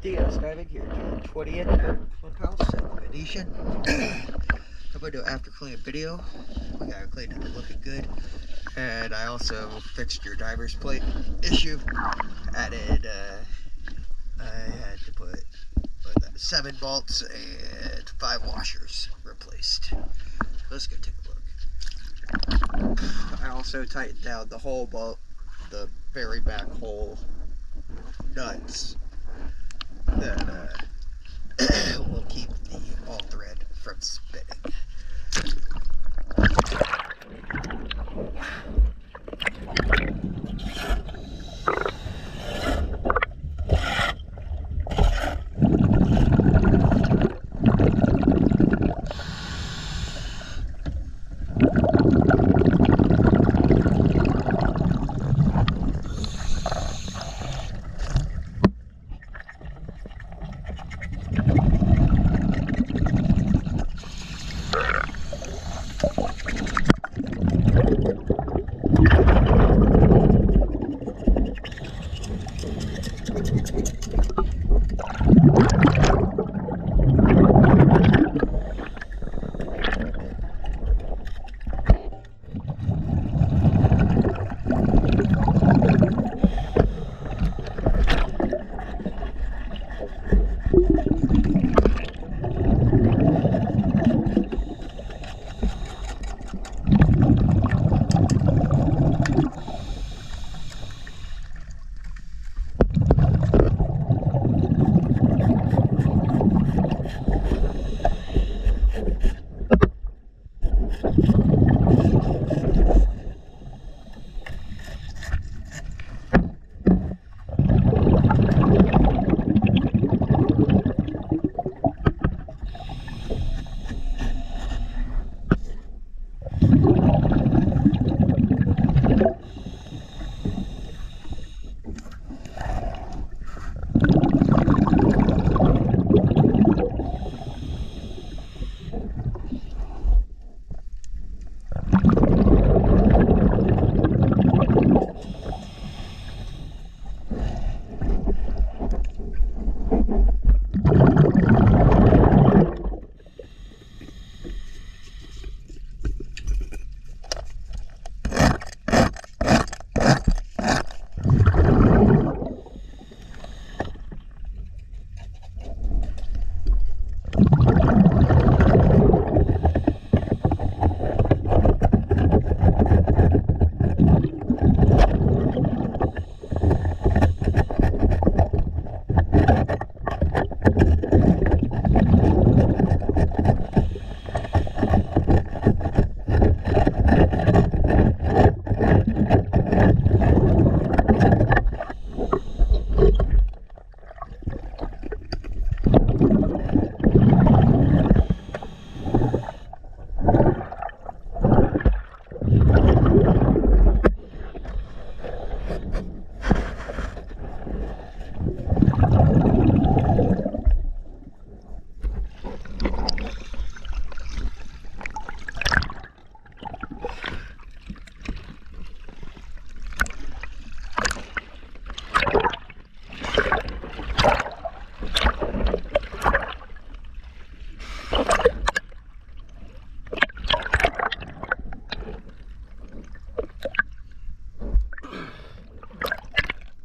DS diving here, June 20th, Clubhouse at the Venetian. I'm going to do an after clean video. We got it cleaned up, looking good. And I also fixed your diver's plate issue. Added, I had to put 7 bolts and 5 washers replaced. Let's go take a look. I also tightened down the whole bolt, the very back hole nuts that will keep the all thread from spinning.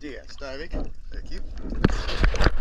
DS diving, thank you.